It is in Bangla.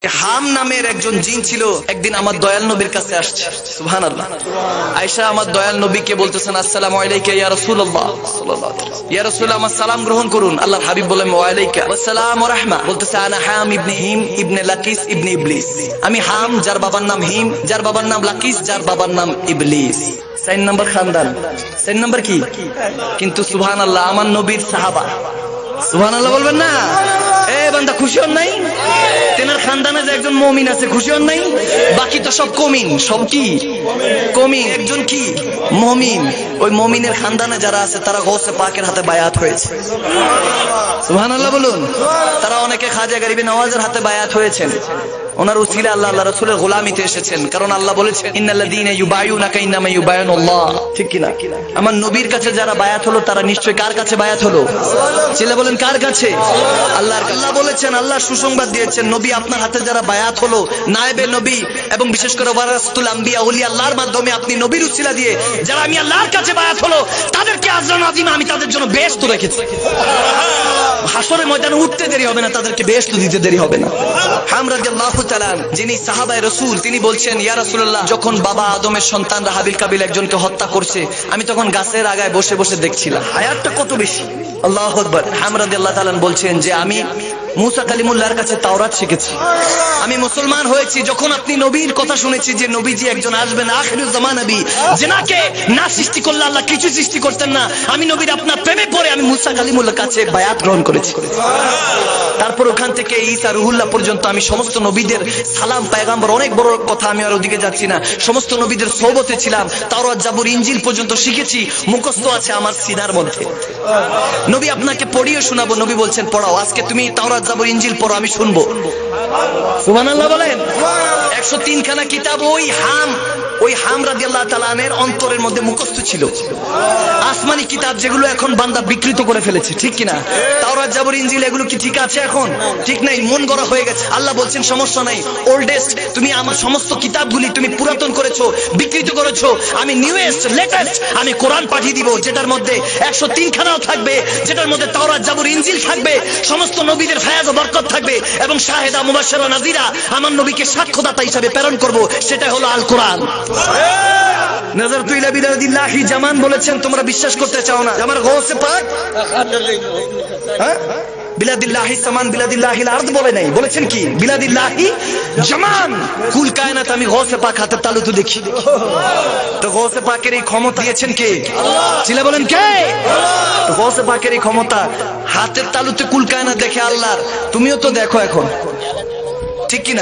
হাম নামের একজন জিন ছিল, একদিন আমার দয়াল নবীর কাছে আসছে। সুবহানাল্লাহ। আয়েশা আমার দয়াল নবীকে বলতেছেন, আসসালামু আলাইকা ইয়া রাসূলুল্লাহ সাল্লাল্লাহু আলাইহি ওয়াসাল্লাম, ইয়া রাসূলুল্লাহ আমার সালাম গ্রহণ করুন। আল্লাহর হাবিব বলেন, ওয়া আলাইকা ওয়াসসালাম ওয়া রাহমা। বলতেছে, আনা হাম ইবনে হিম ইবনে লাকিস ইবনে ইবলিস। আমি হাম, যার বাবার নাম হিম, যার বাবার নাম লাকিস, যার বাবার নাম ইবলিস। 4 নম্বর খানদান। 4 নম্বর কি? কিন্তু সুবহানাল্লাহ, আমার নবীর সাহাবা। সুবহানাল্লাহ বলবেন না? এ বান্দা, খুশি হন নাই? তেনার খানদানে যে একজন মুমিন আছে, খুশি হন নাই? বাকি তো সব কমিন। সব কি কমিন, একজন কি মুমিন। ওই মুমিনের খানদানে যারা আছে তারা গৌসে পাকের হাতে বায়াত হয়েছে। সুবহানাল্লাহ বলুন। তারা অনেকে খাজা গরিবে নওয়াজের হাতে বায়াত হয়েছেন। ওনার উসিলা আল্লাহ রাসূলের গোলামিতে এসেছেন। কারণ আল্লাহ বলেছেন, ইন্নাল্লাযীনা ইউবায়ুনাকা ইন্নামা ইউবায়ুনাল্লাহ। ঠিক কি না? আমার নবীর কাছে যারা বায়াত হলো তারা নিশ্চয়ই কার কাছে বায়াত হলো? চিল্লা বলেন, কার কাছে? আল্লাহর কাছে। আল্লাহ বলেছেন, আল্লাহ সুসংবাদ দিয়েছেন, নবী আপনার হাতে যারা বায়াত হলো, নায়েবে নবী এবং বিশেষ করে ওয়ারাসাতুল আম্বিয়া, ওলি আল্লাহর মাধ্যমে আপনি নবীর উসিলা দিয়ে যারা আমি আল্লাহর কাছে বায়াত হলো, তাদেরকে আজরান আযীমা আমি তাদের জন্য বেহেশত রেখেছি। হাসরের ময়দানে উঠতে দেরি হবে না, তাদেরকে বেহেশত দিতে দেরি হবে না। হাম রাদিয়াল্লাহু তাআলা, যিনি সাহাবায়ে রাসূল, তিনি বলছেন, ইয়া রাসূলুল্লাহ, যখন বাবা আদমের সন্তানরা হাবিল কাবিল একজনকে হত্যা করছে, আমি তখন গাছের আগায় বসে বসে দেখছিলাম। হায়াতটা কত বেশি! আল্লাহু আকবার। হাম রাদিয়াল্লাহু তাআলা বলছেন যে আমি মুসা কালিমুল্লাহর কাছে তাওরাত শিখেছি। আমি মুসলমান হয়েছি যখন আপনি নবীর কথা শুনেছি যে নবীজি একজন আসবেন, আখিরুজ জামান নবী, যেনাকে না সৃষ্টি করলে আল্লাহ কিছু সৃষ্টি করতেন না। আমি নবীর আপনার প্রেমে পড়ে আমি মুসা কালিমুল্লাহর কাছে বায়াত গ্রহণ করেছি। তারপর ওখান থেকে ঈসা রুহুল্লাহ পর্যন্ত আমি সমস্ত নবীদের সালাম পয়গাম্বর, অনেক বড় কথা, আমি আর ওদিকে যাচ্ছি না। সমস্ত নবীদের সোহবতে ছিলাম। তাওরাত জাবুর ইনজিল পর্যন্ত শিখেছি, মুখস্থ আছে আমার সিনার মধ্যে। নবী আপনাকে পড়িয়ে শোনাবো। নবী বলছেন, পড়াও, আজকে তুমি তাওরাত জাবুর ইনজিল পড়ো, আমি শুনবো। সুবহানাল্লাহ বলেন। 103 খানা কিতাব ওই হাম রাদিয়াল্লাহু তাআলা আনহুর অন্তরের মধ্যে মুখস্থ ছিল। আসমানি কিতাব যেগুলো এখন বান্দা বিকৃত করে ফেলেছে, ঠিক কিনা? তাওরাত জাবুর ইনজিল এগুলো কি ঠিক আছে এখন? ঠিক নাই, মন গড়া হয়ে গেছে। আল্লাহ বলছেন, সমস্যা নাই, ওল্ডেস্ট, তুমি আমার সমস্ত কিতাবগুলি তুমি পুরাতন করেছো, বিকৃত করেছো, আমি নিউয়েস্ট লেটেস্ট আমি কোরআন পাঠিয়ে দিব, যেটার মধ্যে 103 খানাও থাকবে, যেটার মধ্যে তাওরাত জাবুর ইনজিল থাকবে, সমস্ত নবীদের ফায়াজ ও বরকত থাকবে, এবং শাহেদা মুবাশশিরা নাযিরা আমার নবীকে সাক্ষ্যদাতা হিসেবে প্রেরণ করব, সেটা হলো আল কোরআন। নাযারতু ইলা বিলাদিল্লাহি জামান বলেছেন, তোমরা বিশ্বাস করতে চাও না আমার গৌসে পাক, বিলাদিল্লাহি সামান বিলাদিল্লাহিল আরদ বলে নাই, বলেছেন কি? বিলাদিল্লাহি জামান, কুল কায়নাত আমি গৌসে পাক হাতের তালুতে দেখি। তো গৌসে পাকের এই ক্ষমতা দিয়েছেন কে? আল্লাহ। চিল্লা বলেন, কে? তো গৌসে পাকের এই ক্ষমতা, হাতের তালুতে কুল কায়নাত দেখে আল্লাহর, তুমিও তো দেখো এখন, ঠিক কি না?